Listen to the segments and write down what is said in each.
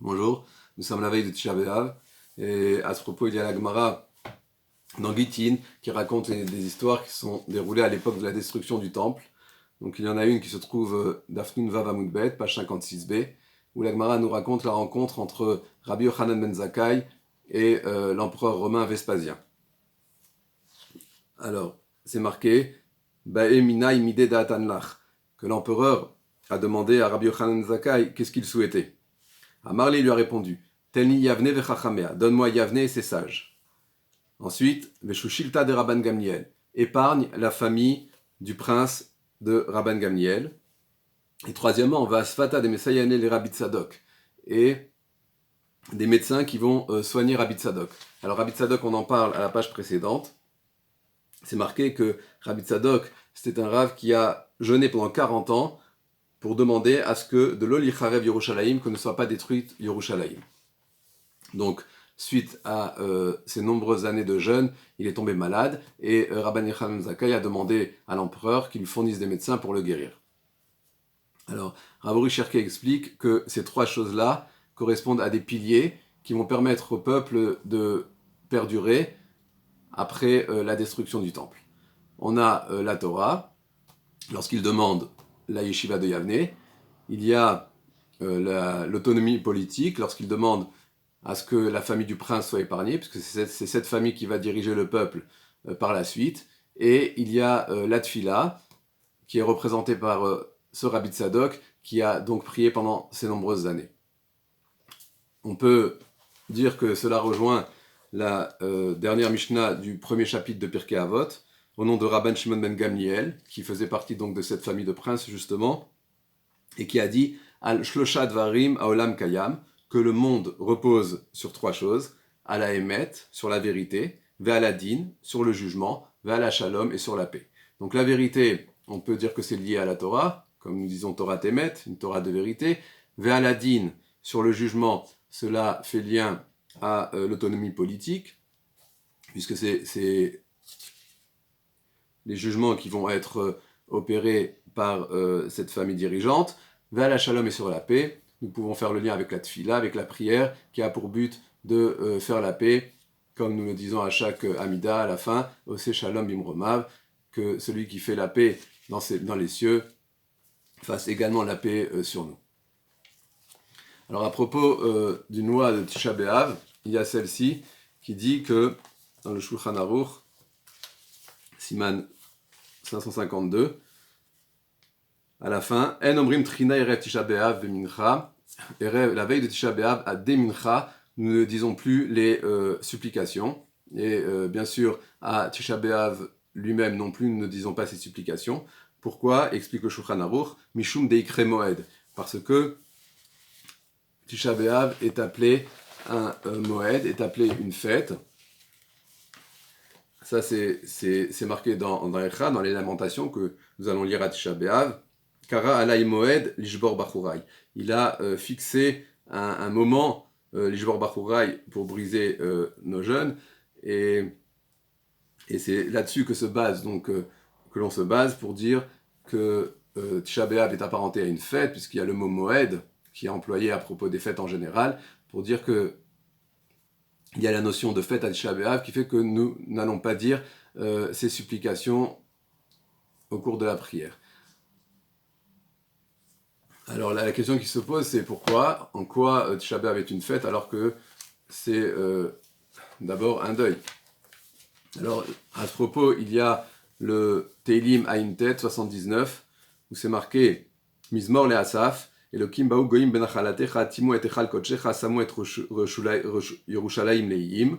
Bonjour, nous sommes la veille de Tisha B'Av et à ce propos il y a la Gemara dans Gittin qui raconte des histoires qui sont déroulées à l'époque de la destruction du temple. Donc il y en a une qui se trouve d'Afnun Vav Amud Bet, page 56b, où la Gemara nous raconte la rencontre entre Rabbi Yochanan ben Zakkai et l'empereur romain Vespasien. Alors, c'est marqué Ba'e Mina Imide Da'atan Lach, que l'empereur a demandé à Rabbi Yochanan ben Zakkai qu'est-ce qu'il souhaitait. Amarli lui a répondu Telni Yavne vechachamea, donne-moi Yavne et ses sages. Ensuite, Veshushilta de Rabban Gamliel, épargne la famille du prince de Rabban Gamliel. Et troisièmement, Vasfata de Messayane les Rabbi Tzadok, et des médecins qui vont soigner Rabbi Tzadok. Alors Rabbi Tzadok, on en parle à la page précédente. C'est marqué que Rabbi Tzadok, c'était un rav qui a jeûné pendant 40 ans pour demander à ce que de l'Oli Charev Yerushalayim, que ne soit pas détruite Yerushalayim. Donc, suite à ces nombreuses années de jeûne, il est tombé malade et Rabban Yochanan ben Zakkai a demandé à l'empereur qu'il lui fournisse des médecins pour le guérir. Alors, Rav Uri Cherke explique que ces trois choses-là correspondent à des piliers qui vont permettre au peuple de perdurer après la destruction du temple. On a la Torah, lorsqu'il demande la yeshiva de Yavne, il y a l'autonomie politique, lorsqu'il demande à ce que la famille du prince soit épargnée, puisque c'est cette famille qui va diriger le peuple par la suite, et il y a la Tfila, qui est représentée par ce Rabbi Tzadok, qui a donc prié pendant ces nombreuses années. On peut dire que cela rejoint la dernière Mishnah du premier chapitre de Pirkei Avot, au nom de Rabban Shimon ben Gamliel, qui faisait partie donc de cette famille de princes justement, et qui a dit Al Shlosha Dvarim Haolam Kayam, que le monde repose sur trois choses, à la Emet, sur la vérité, Ve'al Adin, sur le jugement, Ve'al Shalom, et sur la paix. Donc la vérité, on peut dire que c'est lié à la Torah, comme nous disons Torah Temet, une Torah de vérité, Ve'al Adin, sur le jugement, cela fait lien à l'autonomie politique, puisque c'est les jugements qui vont être opérés par cette famille dirigeante. Ve'al Shalom et sur la paix, nous pouvons faire le lien avec la tfila, avec la prière, qui a pour but de faire la paix, comme nous le disons à chaque Amida, à la fin, Ose Shalom Bimromav, que celui qui fait la paix dans les cieux fasse également la paix sur nous. Alors à propos d'une loi de Tisha B'Av, il y a celle-ci qui dit que, dans le Shulchan Aruch, Siman 552, à la fin, En omrim trina erev Tisha B'Av ve'mincha, la veille de Tisha B'Av à des mincha, nous ne disons plus les supplications, et bien sûr à Tisha B'Av lui-même non plus, nous ne disons pas ces supplications. Pourquoi? Explique le Shulchan Aruch, Mishum deikre moed, parce que Tisha B'Av est appelé un moed, est appelé une fête. Ça c'est marqué dans Echa, dans les lamentations que nous allons lire à Tisha B'Av. Kara alay moed lishbor bachurai. Il a fixé un moment, lishbor bachurai, pour briser nos jeûnes, et c'est là-dessus que l'on se base pour dire que Tisha B'Av est apparenté à une fête, puisqu'il y a le mot moed qui est employé à propos des fêtes en général, pour dire que il y a la notion de fête à Tisha B'Av qui fait que nous n'allons pas dire ces supplications au cours de la prière. Alors la question qui se pose, c'est pourquoi, en quoi Tisha B'Av est une fête alors que c'est d'abord un deuil. Alors à ce propos, il y a le Teilim Ayin Tet 79 où c'est marqué Mizmor le Asaf Elokim baou goyim benachalatecha timu et echal kodshecha samu et Yerushalayim leiyim.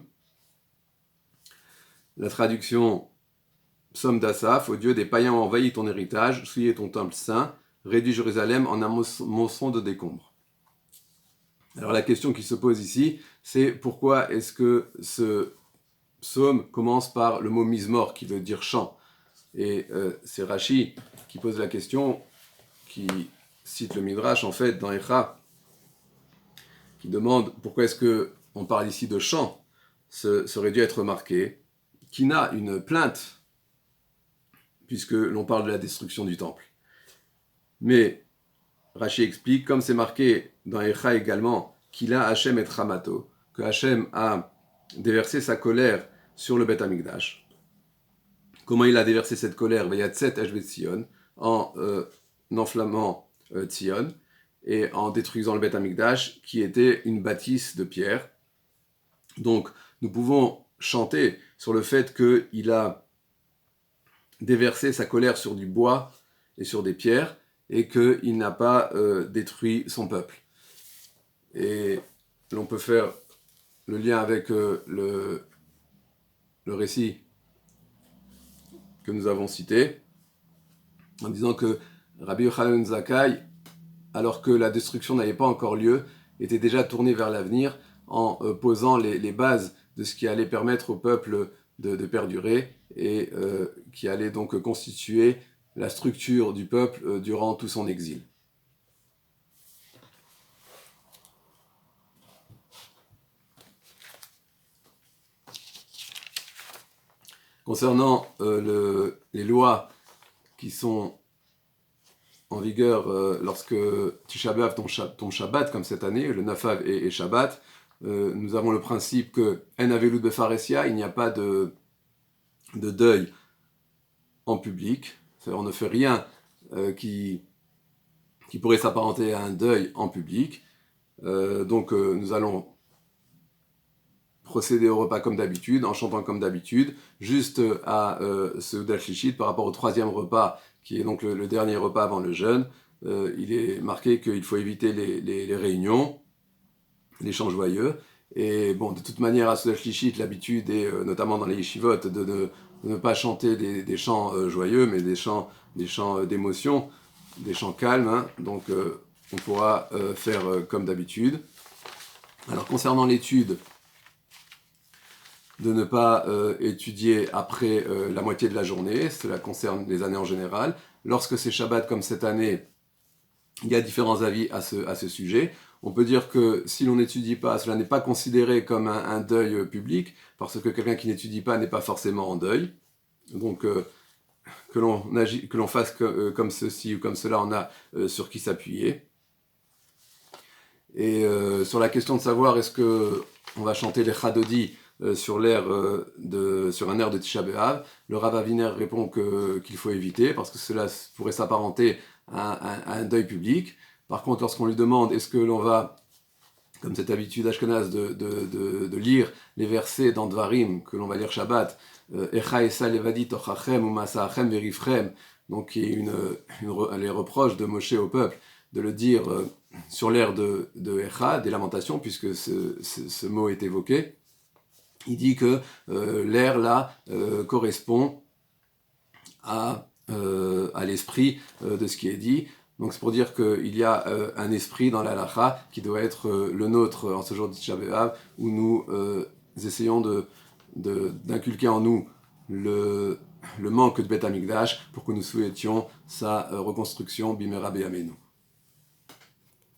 La traduction Psaume d'Asaph, ô Dieu, des païens ont envahi ton héritage, souillé ton temple saint, réduit Jérusalem en un monceau de décombres. Alors la question qui se pose ici, c'est pourquoi est-ce que ce psaume commence par le mot mizmor, qui veut dire chant. Et c'est Rashi qui pose la question, qui cite le Midrash en fait dans Echa, qui demande pourquoi est-ce qu'on parle ici de chant. Ça aurait dû être marqué Kina, une plainte, puisque l'on parle de la destruction du temple. Mais Rashi explique, comme c'est marqué dans Echa également, qu'il a Hachem et Hamato, que Hachem a déversé sa colère sur le Beth Amikdash. Comment il a déversé cette colère? Vayatzet Eshvet Tzion, en enflammant Tzion et en détruisant le Beth Amikdash, qui était une bâtisse de pierre. Donc, nous pouvons chanter sur le fait qu'il a déversé sa colère sur du bois et sur des pierres, et qu'il n'a pas détruit son peuple. Et l'on peut faire le lien avec le récit que nous avons cité, en disant que Rabbi Yochanan ben Zakkai, alors que la destruction n'avait pas encore lieu, était déjà tourné vers l'avenir en posant les bases de ce qui allait permettre au peuple de perdurer et qui allait donc constituer la structure du peuple durant tout son exil. Concernant les lois qui sont en vigueur lorsque Tisha B'Av tombe Shabbat, comme cette année, le 9 Av et Shabbat, nous avons le principe que En Avelut Befaresia, il n'y a pas de deuil en public. C'est-à-dire, on ne fait rien qui pourrait s'apparenter à un deuil en public. Donc nous allons procéder au repas comme d'habitude, en chantant comme d'habitude, juste à Seudat Shlichit par rapport au troisième repas, qui est donc le dernier repas avant le jeûne. Il est marqué qu'il faut éviter les réunions, les chants joyeux. Et bon, de toute manière, à Seudat Shlichit, l'habitude est, notamment dans les yeshivot, de ne pas chanter des chants joyeux, mais des chants d'émotion, des chants calmes. Hein. Donc on pourra faire comme d'habitude. Alors concernant l'étude, de ne pas étudier après la moitié de la journée, cela concerne les années en général. Lorsque c'est Shabbat comme cette année, il y a différents avis à ce sujet. On peut dire que si l'on n'étudie pas, cela n'est pas considéré comme un deuil public, parce que quelqu'un qui n'étudie pas n'est pas forcément en deuil. Donc que l'on fasse comme ceci ou comme cela, on a sur qui s'appuyer. Et sur la question de savoir est-ce qu'on va chanter les Chadodi sur un air de Tisha B'Av, le Rav Aviner répond qu'il faut éviter parce que cela pourrait s'apparenter à un deuil public. Par contre, lorsqu'on lui demande est-ce que l'on va, comme cette habitude ashkenaz de lire les versets dans Dvarim que l'on va lire Shabbat, Echa esa levadi tochachem ou masaachem verifrem, donc qui est les reproches de Moshe au peuple, de le dire sur l'air de Echa, des lamentations, puisque ce mot est évoqué. Il dit que l'air là correspond à l'esprit de ce qui est dit. Donc c'est pour dire qu'il y a un esprit dans l'halakha qui doit être le nôtre en ce jour de Tisha B'Av, où nous essayons d'inculquer en nous le manque de Beth Amikdash pour que nous souhaitions sa reconstruction Bimera B'Yameinu.